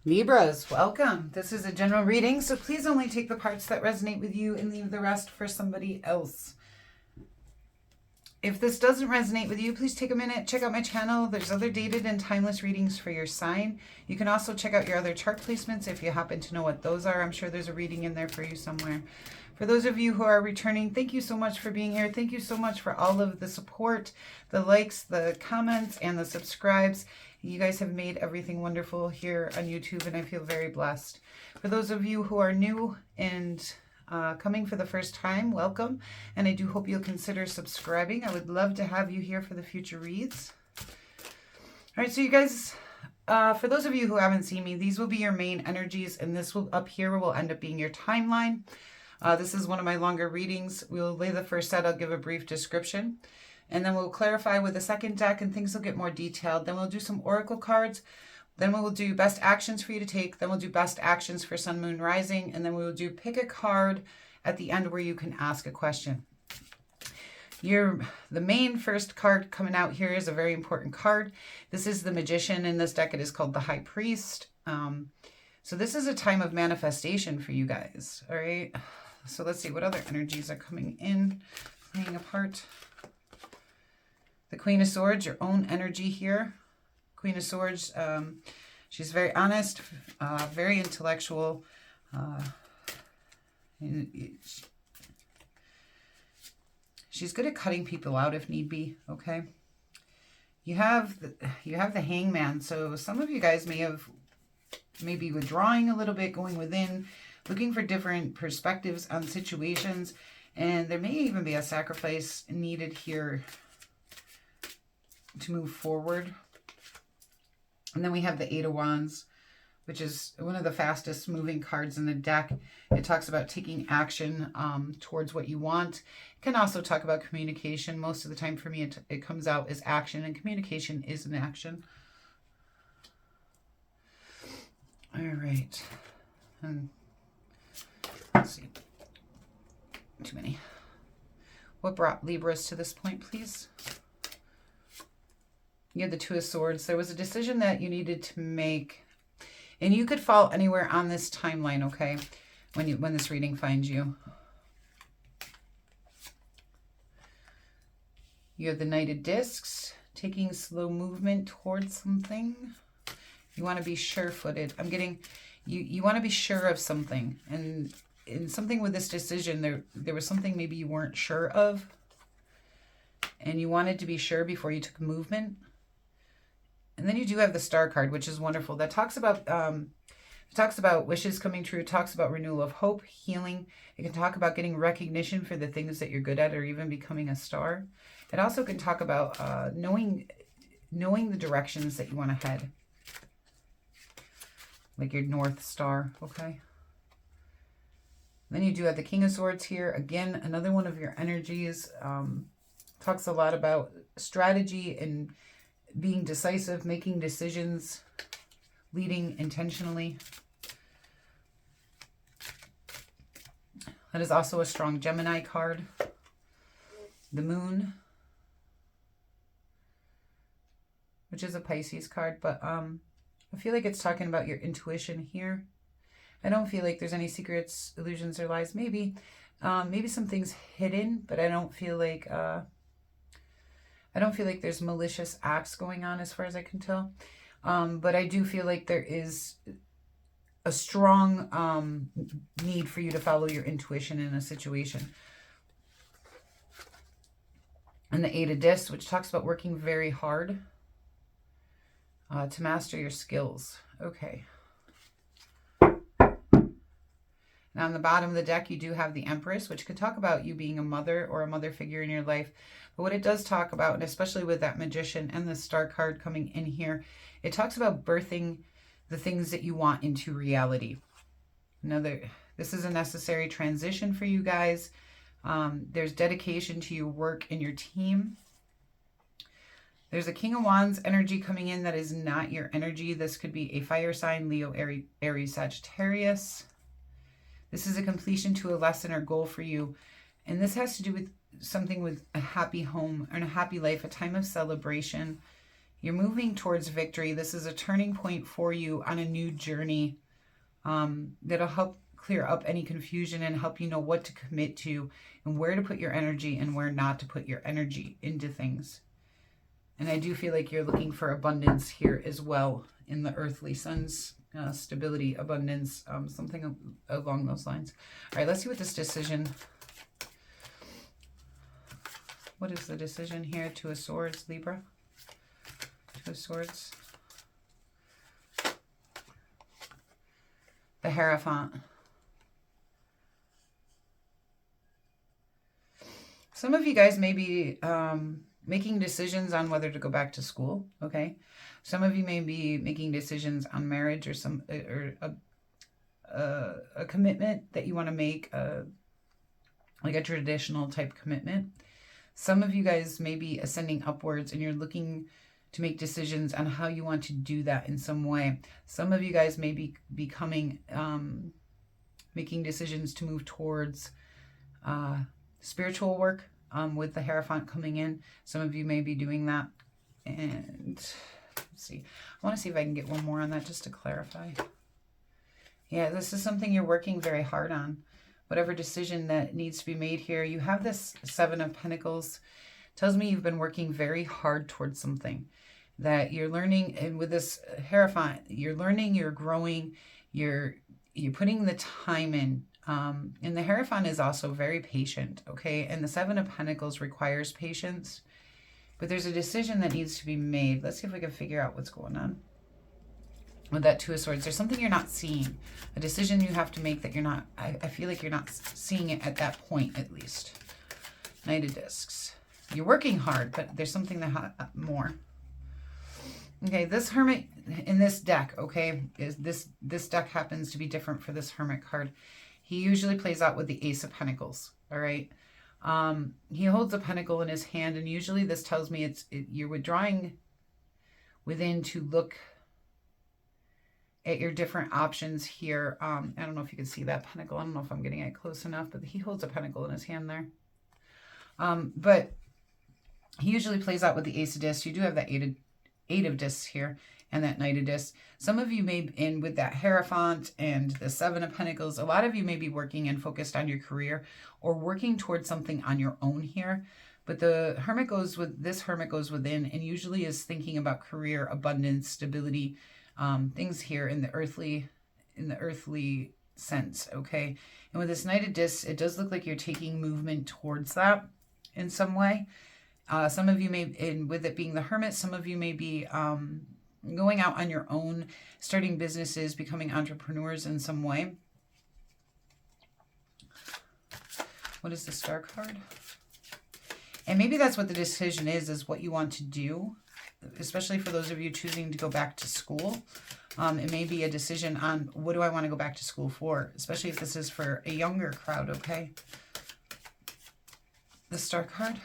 Libras, welcome. This is a general reading, so please only take the parts that resonate with you and leave the rest for somebody else. If this doesn't resonate with you, please take a minute, check out my channel. There's other dated and timeless readings for your sign. You can also check out your other chart placements if you happen to know what those are. I'm sure there's a reading in there for you somewhere. For those of you who are returning, thank you so much for being here. Thank you so much for all of the support, the likes, the comments, and the subscribes. You guys have made everything wonderful here on YouTube, and I feel very blessed. For those of you who are new and coming for the first time, welcome. And I do hope you'll consider subscribing. I would love to have you here for the future reads. All right, so you guys, for those of you who haven't seen me, these will be your main energies, and this will up here will end up being your timeline. This is one of my longer readings. We'll lay the first set. I'll give a brief description. And then we'll clarify with the second deck and things will get more detailed. Then we'll do some oracle cards. Then we will do best actions for you to take. Then we'll do best actions for sun, moon, rising. And then we will do pick a card at the end where you can ask a question. The main first card coming out here is a very important card. This is the Magician. In this deck, it is called the High Priest. So this is a time of manifestation for you guys. All right. So let's see what other energies are coming in, playing a part. The Queen of Swords, your own energy here. Queen of Swords, she's very honest, very intellectual. She's good at cutting people out if need be, okay? You have the Hangman, so some of you guys may be withdrawing a little bit, going within, looking for different perspectives on situations, and there may even be a sacrifice needed here to move forward. And then we have the Eight of Wands, which is one of the fastest moving cards in the deck. It talks about taking action towards what you want. It can also talk about communication. Most of the time for me, it comes out as action, and communication is an action. All right. And let's see. Too many. What brought Libras to this point, please? You had the Two of Swords. There was a decision that you needed to make, and you could fall anywhere on this timeline, okay, when this reading finds you. You have the Knight of Discs, taking slow movement towards something. You want to be sure-footed. I'm getting, you want to be sure of something, and in something with this decision, there was something maybe you weren't sure of, and you wanted to be sure before you took movement. And then you do have the Star card, which is wonderful. That talks about wishes coming true. It talks about renewal of hope, healing. It can talk about getting recognition for the things that you're good at, or even becoming a star. It also can talk about knowing the directions that you want to head, like your North Star. Okay. Then you do have the King of Swords here. Again, another one of your energies. Talks a lot about strategy and being decisive, making decisions, leading intentionally. That is also a strong Gemini card. The Moon, which is a Pisces card, but I feel like it's talking about your intuition here. I don't feel like there's any secrets, illusions, or lies. Maybe some things hidden, but I don't feel like there's malicious acts going on as far as I can tell. But I do feel like there is a strong need for you to follow your intuition in a situation. And the Eight of Discs, which talks about working very hard to master your skills. Okay. Now on the bottom of the deck, you do have the Empress, which could talk about you being a mother or a mother figure in your life. But what it does talk about, and especially with that Magician and the Star card coming in here, it talks about birthing the things that you want into reality. This is a necessary transition for you guys. There's dedication to your work and your team. There's a King of Wands energy coming in that is not your energy. This could be a fire sign, Leo, Aries, Sagittarius. This is a completion to a lesson or goal for you. And this has to do with something with a happy home and a happy life, a time of celebration. You're moving towards victory. This is a turning point for you on a new journey that'll help clear up any confusion and help you know what to commit to and where to put your energy and where not to put your energy into things. And I do feel like you're looking for abundance here as well in the earthly sense. Stability, abundance, something along those lines. All right, let's see what this decision... What is the decision here? Two of Swords, Libra. Two of Swords. The Hierophant. Some of you guys may be making decisions on whether to go back to school, okay? Some of you may be making decisions on marriage or a commitment that you want to make, like a traditional type commitment. Some of you guys may be ascending upwards and you're looking to make decisions on how you want to do that in some way. Some of you guys may be becoming, making decisions to move towards spiritual work with the Hierophant coming in. Some of you may be doing that. And let's see. I want to see if I can get one more on that just to clarify. Yeah, this is something you're working very hard on. Whatever decision that needs to be made here. You have this Seven of Pentacles. Tells me you've been working very hard towards something. That you're learning, and with this Hierophant, you're learning, you're growing, you're putting the time in. And the Hierophant is also very patient, okay? And the Seven of Pentacles requires patience. But there's a decision that needs to be made. Let's see if we can figure out what's going on. With that Two of Swords, there's something you're not seeing. A decision you have to make that you're not, I feel like you're not seeing it at that point, at least. Knight of Discs. You're working hard, but there's something that more. Okay, this Hermit in this deck, okay, is this deck happens to be different for this Hermit card. He usually plays out with the Ace of Pentacles, all right? He holds a pentacle in his hand, and usually this tells me you're withdrawing within to look at your different options here. I don't know if you can see that pentacle. I don't know if I'm getting it close enough, but he holds a pentacle in his hand there. But he usually plays out with the Ace of Discs. You do have that Eight of Discs here and that Knight of Discs. Some of you may, and with that Hierophant and the Seven of Pentacles, a lot of you may be working and focused on your career or working towards something on your own here. But the Hermit goes with, this Hermit goes within and usually is thinking about career, abundance, stability, things here in the earthly sense, okay? And with this Knight of Discs, it does look like you're taking movement towards that in some way. Some of you may, and with it being the Hermit, some of you may be going out on your own, starting businesses, becoming entrepreneurs in some way. What is the Star card? And maybe that's what the decision is what you want to do, especially for those of you choosing to go back to school. It may be a decision on what do I want to go back to school for, especially if this is for a younger crowd, okay? The Star card.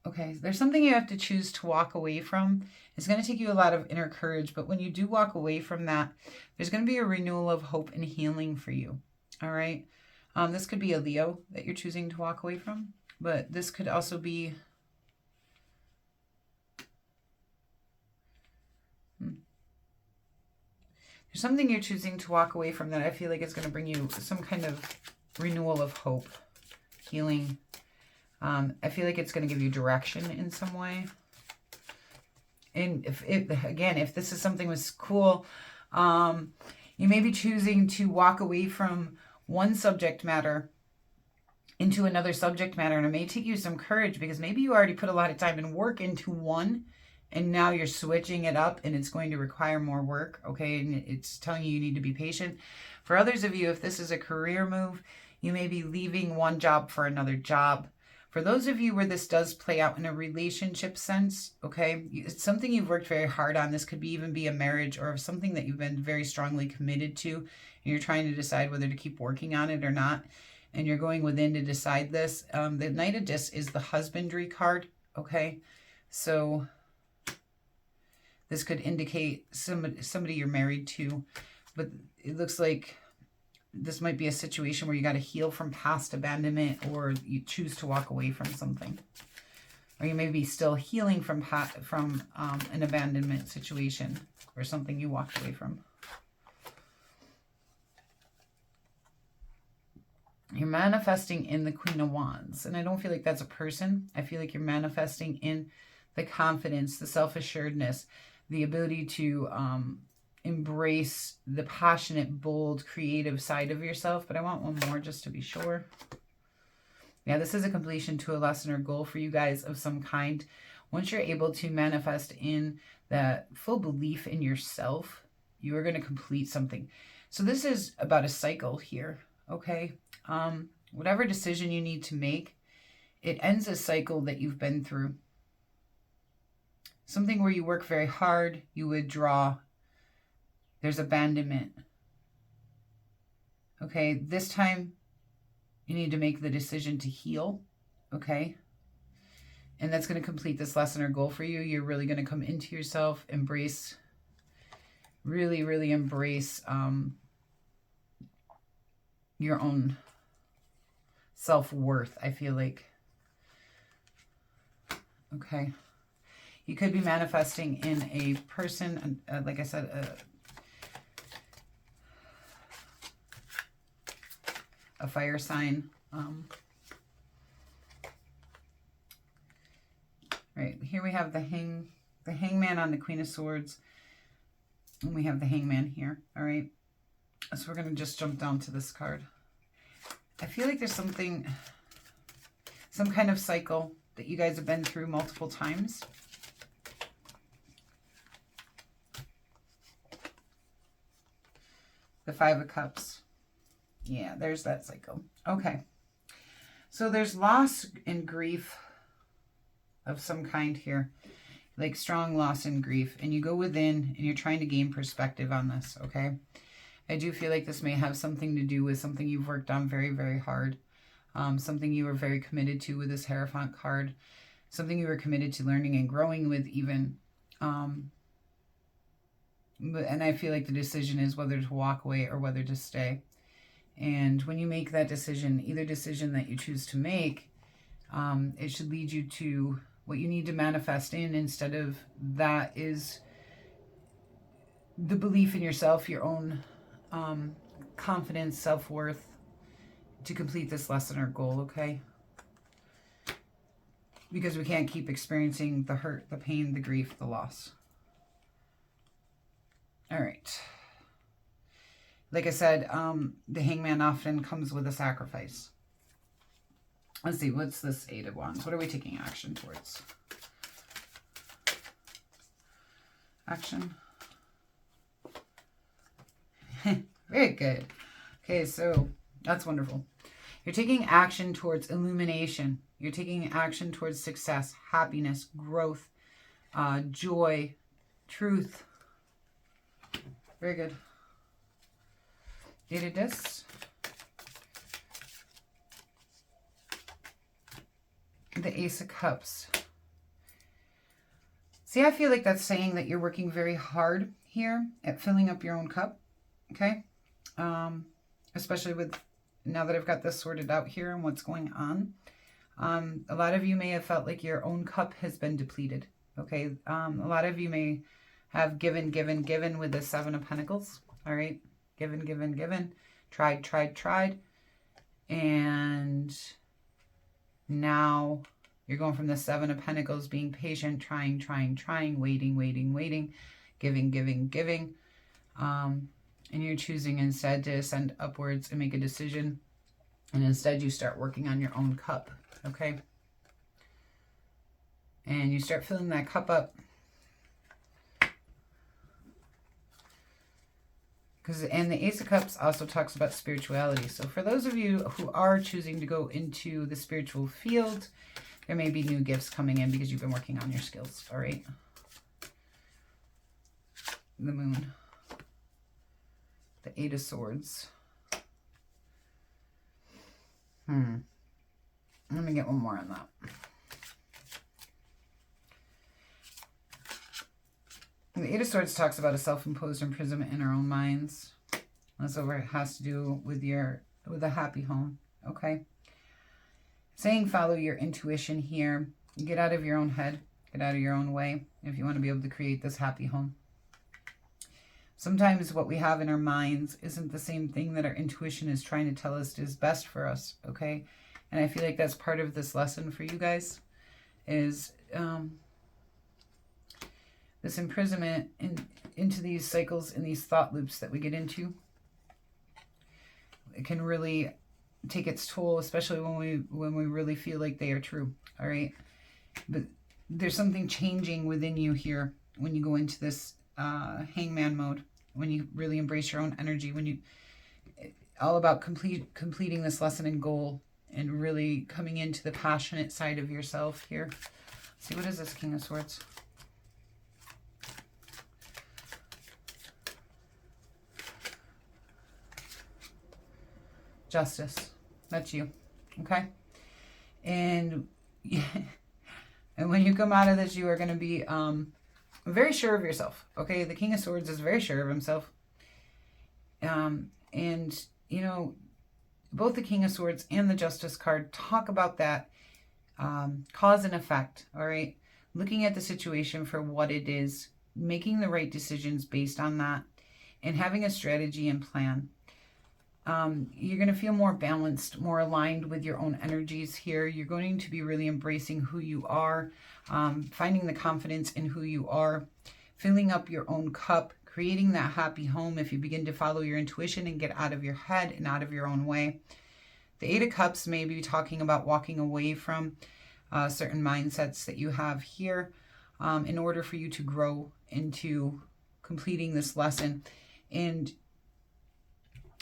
Okay, there's something you have to choose to walk away from. It's going to take you a lot of inner courage, but when you do walk away from that, there's going to be a renewal of hope and healing for you, all right? This could be a Leo that you're choosing to walk away from, but this could also be... There's something you're choosing to walk away from that I feel like is going to bring you some kind of renewal of hope, healing. I feel like it's going to give you direction in some way. And if this is something was cool, you may be choosing to walk away from one subject matter into another subject matter. And it may take you some courage because maybe you already put a lot of time and work into one and now you're switching it up and it's going to require more work. Okay. And it's telling you need to be patient. For others of you, if this is a career move, you may be leaving one job for another job. For those of you where this does play out in a relationship sense, okay, it's something you've worked very hard on. This could even be a marriage or something that you've been very strongly committed to. And you're trying to decide whether to keep working on it or not. And you're going within to decide this. The Knight of Discs is the husbandry card, okay? So this could indicate somebody you're married to. But it looks like this might be a situation where you got to heal from past abandonment, or you choose to walk away from something. Or you may be still healing from an abandonment situation or something you walked away from. You're manifesting in the Queen of Wands. And I don't feel like that's a person. I feel like you're manifesting in the confidence, the self-assuredness, the ability to embrace the passionate, bold, creative side of yourself. But I want one more just to be sure. Yeah, this is a completion to a lesson or goal for you guys of some kind. Once you're able to manifest in that full belief in yourself, you are going to complete something. So this is about a cycle here, okay? Whatever decision you need to make, it ends a cycle that you've been through. Something where you work very hard, you withdraw, there's abandonment. Okay, this time you need to make the decision to heal, okay? And that's going to complete this lesson or goal for you. You're really going to come into yourself, embrace, really, really embrace your own self-worth, I feel like. Okay. You could be manifesting in a person, like I said, a fire sign. Right, here we have the hangman on the Queen of Swords. And we have the hangman here, all right? So we're going to just jump down to this card. I feel like there's some kind of cycle that you guys have been through multiple times. The Five of Cups. Yeah, there's that cycle. Okay. So there's loss and grief of some kind here. Like strong loss and grief. And you go within and you're trying to gain perspective on this, okay? I do feel like this may have something to do with something you've worked on very, very hard. Something you were very committed to with this Hierophant card. Something you were committed to learning and growing with even. And I feel like the decision is whether to walk away or whether to stay. And when you make that decision, either decision that you choose to make, it should lead you to what you need to manifest in. Instead of that is the belief in yourself, your own confidence, self-worth, to complete this lesson or goal, okay? Because we can't keep experiencing the hurt, the pain, the grief, the loss. All right. Like I said, the hangman often comes with a sacrifice. Let's see, what's this Eight of Wands? What are we taking action towards? Action. Very good. Okay, so that's wonderful. You're taking action towards illumination. You're taking action towards success, happiness, growth, joy, truth. Very good. Dated this. The Ace of Cups. See, I feel like that's saying that you're working very hard here at filling up your own cup. Okay? Especially with, now that I've got this sorted out here and what's going on. A lot of you may have felt like your own cup has been depleted. Okay? A lot of you may have given with the Seven of Pentacles. All right? Given. Tried. And now you're going from the Seven of Pentacles, being patient, trying, waiting, giving. And you're choosing instead to ascend upwards and make a decision. And instead you start working on your own cup, okay? And you start filling that cup up. And the Ace of Cups also talks about spirituality. So for those of you who are choosing to go into the spiritual field, there may be new gifts coming in because you've been working on your skills, all right? The Moon. The Eight of Swords. Let me get one more on that. The Eight of Swords talks about a self-imposed imprisonment in our own minds. That's over. It has to do with a happy home. Okay. Saying follow your intuition here. Get out of your own head. Get out of your own way if you want to be able to create this happy home. Sometimes what we have in our minds isn't the same thing that our intuition is trying to tell us is best for us, okay? And I feel like that's part of this lesson for you guys, is this imprisonment into these cycles and these thought loops that we get into. It can really take its toll, especially when we really feel like they are true, all right? But there's something changing within you here when you go into this hangman mode, when you really embrace your own energy, when you all about completing this lesson and goal and really coming into the passionate side of yourself here. Let's see, what is this King of Swords? Justice. That's you. Okay? And and when you come out of this, you are going to be very sure of yourself. Okay? The King of Swords is very sure of himself. And, you know, both the King of Swords and the Justice card talk about that cause and effect. All right? Looking at the situation for what it is, making the right decisions based on that, and having a strategy and plan. You're going to feel more balanced, more aligned with your own energies here. You're going to be really embracing who you are, finding the confidence in who you are, filling up your own cup, creating that happy home if you begin to follow your intuition and get out of your head and out of your own way. The Eight of Cups may be talking about walking away from certain mindsets that you have here in order for you to grow into completing this lesson and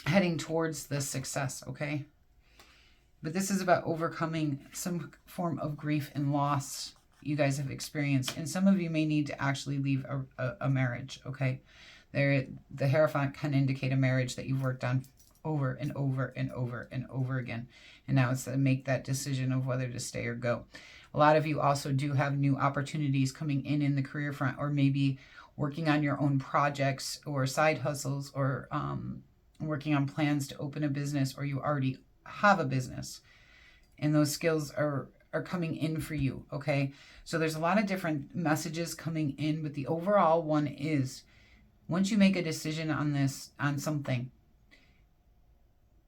heading towards this success, okay? But this is about overcoming some form of grief and loss you guys have experienced. And some of you may need to actually leave a marriage, okay? The Hierophant can indicate a marriage that you've worked on over and over and over and over again. And now it's to make that decision of whether to stay or go. A lot of you also do have new opportunities coming in the career front, or maybe working on your own projects or side hustles, or working on plans to open a business, or you already have a business and those skills are coming in for you, okay? So there's a lot of different messages coming in, but the overall one is, once you make a decision on something,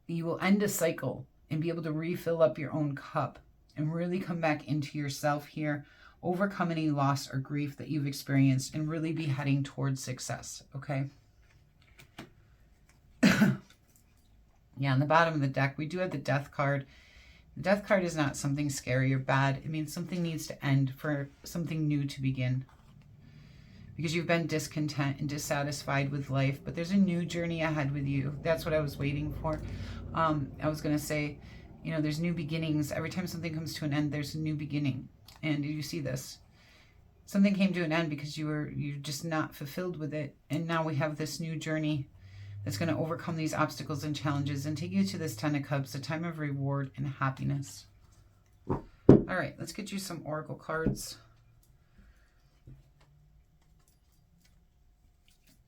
you will end a cycle and be able to refill up your own cup and really come back into yourself here, overcome any loss or grief that you've experienced, and really be heading towards success, okay? Yeah, on the bottom of the deck, we do have the Death card. The Death card is not something scary or bad. It means something needs to end for something new to begin. Because you've been discontent and dissatisfied with life, but there's a new journey ahead with you. That's what I was waiting for. I was going to say, you know, there's new beginnings. Every time something comes to an end, there's a new beginning. And you see this. Something came to an end because you're just not fulfilled with it. And now we have this new journey that's going to overcome these obstacles and challenges and take you to this Ten of Cups, a time of reward and happiness. All right, let's get you some oracle cards.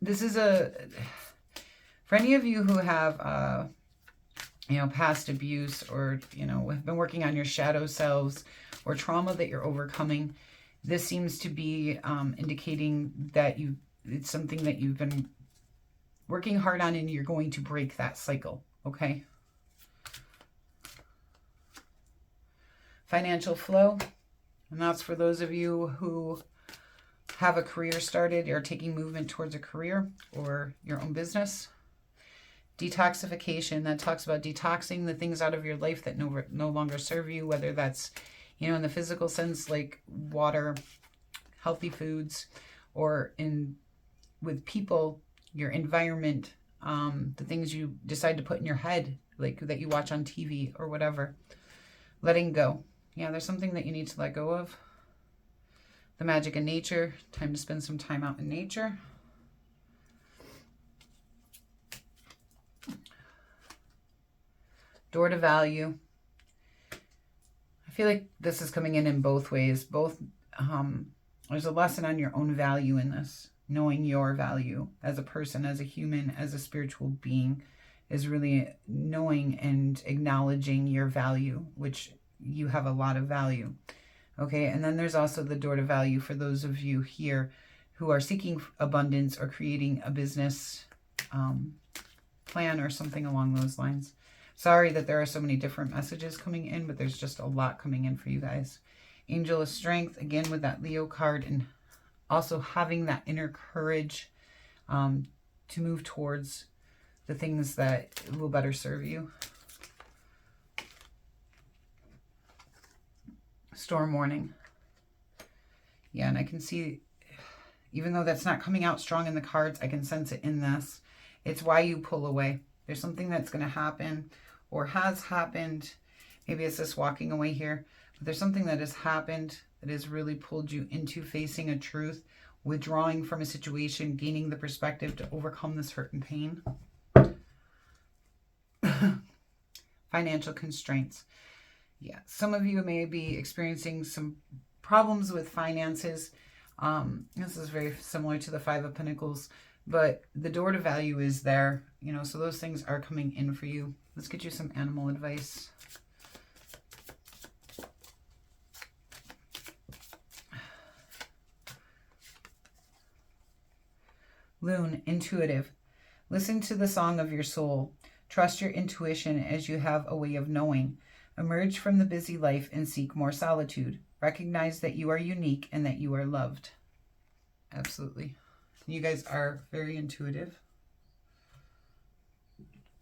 This is for any of you who have, you know, past abuse, or, you know, have been working on your shadow selves or trauma that you're overcoming. This seems to be indicating that it's something that you've been working hard on, and you're going to break that cycle, okay? Financial flow, and that's for those of you who have a career started or taking movement towards a career or your own business. Detoxification, that talks about detoxing the things out of your life that no longer serve you, whether that's, you know, in the physical sense, like water, healthy foods, or with people, your environment, the things you decide to put in your head, like that you watch on TV or whatever. Letting go. Yeah, there's something that you need to let go of. The magic in nature. Time to spend some time out in nature. Door to value. I feel like this is coming in both ways. Both, there's a lesson on your own value in this. Knowing your value as a person, as a human, as a spiritual being. is really knowing and acknowledging your value, which you have a lot of value. Okay, and then there's also the door to value for those of you here who are seeking abundance or creating a business plan or something along those lines. Sorry that there are so many different messages coming in, but there's just a lot coming in for you guys. Angel of Strength, again with that Leo card, and also having that inner courage to move towards the things that will better serve you. Storm warning. Yeah, and I can see, even though that's not coming out strong in the cards, I can sense it in this. It's why you pull away. There's something that's going to happen or has happened. Maybe it's this walking away here. But there's something that has happened that has really pulled you into facing a truth, withdrawing from a situation, gaining the perspective to overcome this hurt and pain. Financial constraints. Yeah, some of you may be experiencing some problems with finances. This is very similar to the Five of Pentacles, but the door to value is there, you know, so those things are coming in for you. Let's get you some animal advice. Loon, intuitive. Listen to the song of your soul. Trust your intuition as you have a way of knowing. Emerge from the busy life and seek more solitude. Recognize that you are unique and that you are loved. Absolutely. You guys are very intuitive.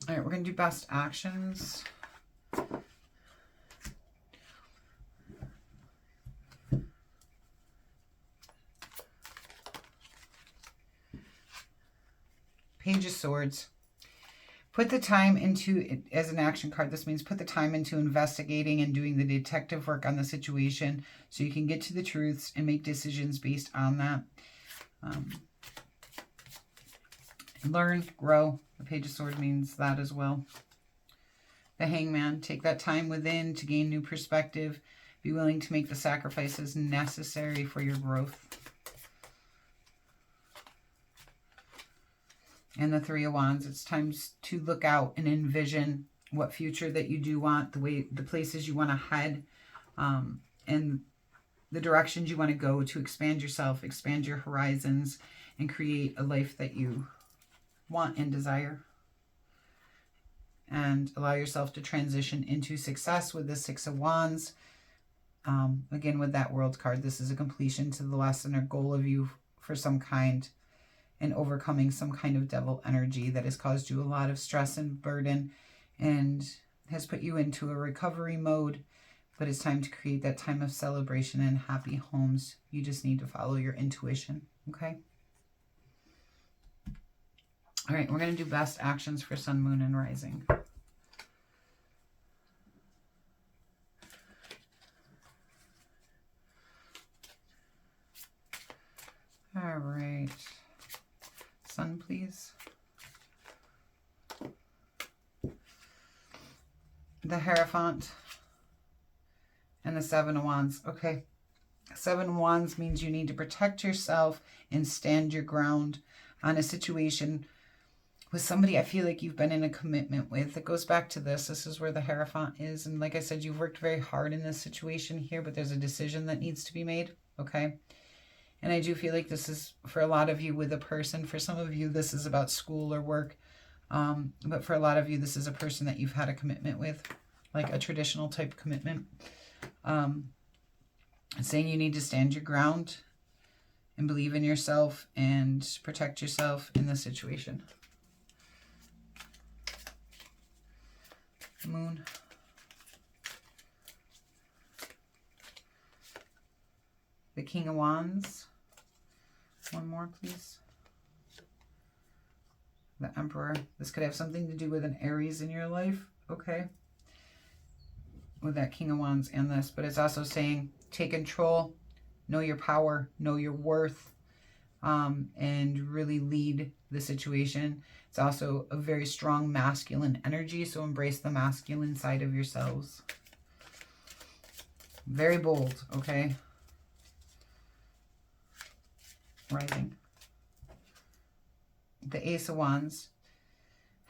All right, we're going to do best actions. Page of Swords. Put the time into, as an action card, this means put the time into investigating and doing the detective work on the situation so you can get to the truths and make decisions based on that. Learn, grow. The Page of Swords means that as well. The Hangman. Take that time within to gain new perspective. Be willing to make the sacrifices necessary for your growth. And the Three of Wands. It's time to look out and envision what future that you do want, the places you want to head, and the directions you want to go to expand yourself, expand your horizons, and create a life that you want and desire. And allow yourself to transition into success with the Six of Wands. Again, with that World card, this is a completion to the lesson or goal of you for some kind, and overcoming some kind of devil energy that has caused you a lot of stress and burden and has put you into a recovery mode. But it's time to create that time of celebration and happy homes. You just need to follow your intuition, okay? All right, we're going to do best actions for Sun, Moon, and Rising. All right. Sun, please. The Hierophant and the Seven of Wands. Okay. Seven of Wands means you need to protect yourself and stand your ground on a situation with somebody I feel like you've been in a commitment with. It goes back to this. This is where the Hierophant is. And like I said, you've worked very hard in this situation here, but there's a decision that needs to be made. Okay. And I do feel like this is for a lot of you with a person. For some of you, this is about school or work. But for a lot of you, this is a person that you've had a commitment with, like a traditional type commitment. Saying you need to stand your ground and believe in yourself and protect yourself in this situation. Moon. The King of Wands. One more, please. The Emperor. This could have something to do with an Aries in your life, okay? With that King of Wands and this. But it's also saying take control, know your power, know your worth, and really lead the situation. It's also a very strong masculine energy, so embrace the masculine side of yourselves. Very bold, okay? Rising. The Ace of Wands.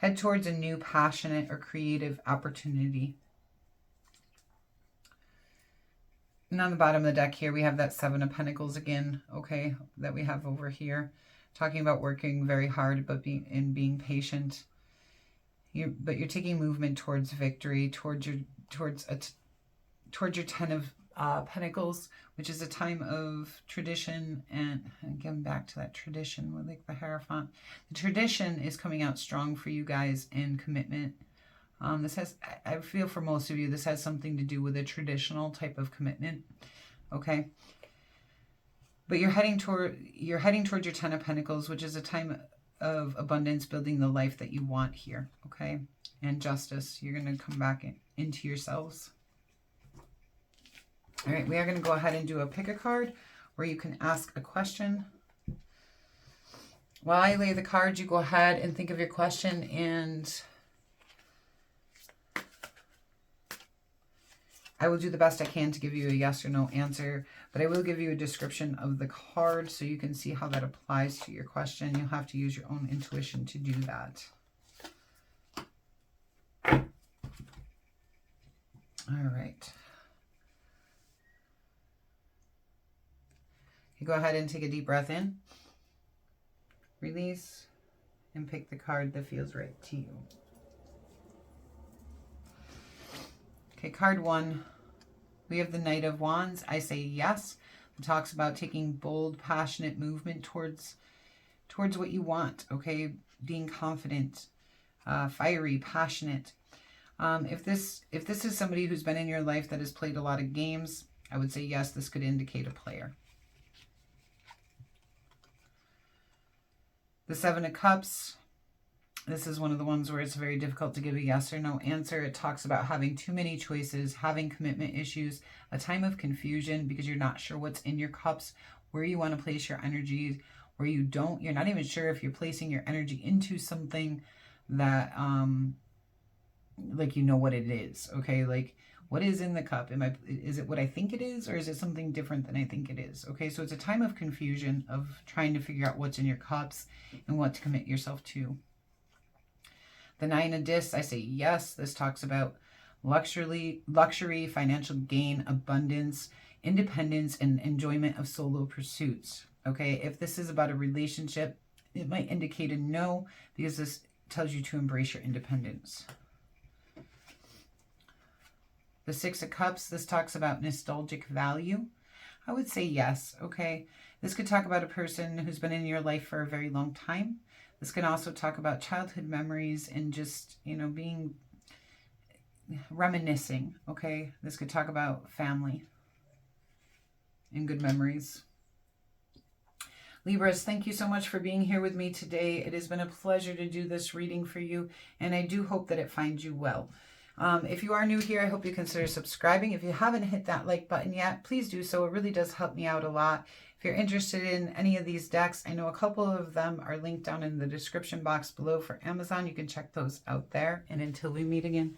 Head towards a new passionate or creative opportunity. And on the bottom of the deck here, we have that Seven of Pentacles again, okay, that we have over here. Talking about working very hard, but being patient. But you're taking movement towards victory, towards your Ten of Pentacles, which is a time of tradition. And again, back to that tradition with like the Hierophant. The tradition is coming out strong for you guys in commitment. This has, I feel for most of you, this has something to do with a traditional type of commitment. Okay. But you're heading towards your Ten of Pentacles, which is a time of abundance, building the life that you want here. Okay. And justice. You're going to come back into yourselves. All right. We are going to go ahead and do a pick a card where you can ask a question. While I lay the cards, you go ahead and think of your question, and I will do the best I can to give you a yes or no answer, but I will give you a description of the card so you can see how that applies to your question. You'll have to use your own intuition to do that. All right. You go ahead and take a deep breath in, release, and pick the card that feels right to you. Okay, card 1, we have the Knight of Wands. I say yes. It talks about taking bold, passionate movement towards what you want, okay? Being confident, fiery, passionate. If this is somebody who's been in your life that has played a lot of games, I would say yes, this could indicate a player. The Seven of Cups. This is one of the ones where it's very difficult to give a yes or no answer. It talks about having too many choices, having commitment issues, a time of confusion because you're not sure what's in your cups, where you want to place your energy, where you don't. You're not even sure if you're placing your energy into something that, like, you know what it is, okay? Like, what is in the cup? Is it what I think it is, or is it something different than I think it is? Okay, so it's a time of confusion, of trying to figure out what's in your cups and what to commit yourself to. The Nine of Discs, I say yes. This talks about luxury, financial gain, abundance, independence, and enjoyment of solo pursuits. Okay, if this is about a relationship, it might indicate a no, because this tells you to embrace your independence. The Six of Cups, this talks about nostalgic value. I would say yes, okay? This could talk about a person who's been in your life for a very long time. This can also talk about childhood memories and just, you know, being reminiscing, okay? This could talk about family and good memories. Libras, thank you so much for being here with me today. It has been a pleasure to do this reading for you, and I do hope that it finds you well. If you are new here, I hope you consider subscribing. If you haven't hit that like button yet, please do so. It really does help me out a lot. If you're interested in any of these decks, I know a couple of them are linked down in the description box below for Amazon. You can check those out there. And until we meet again.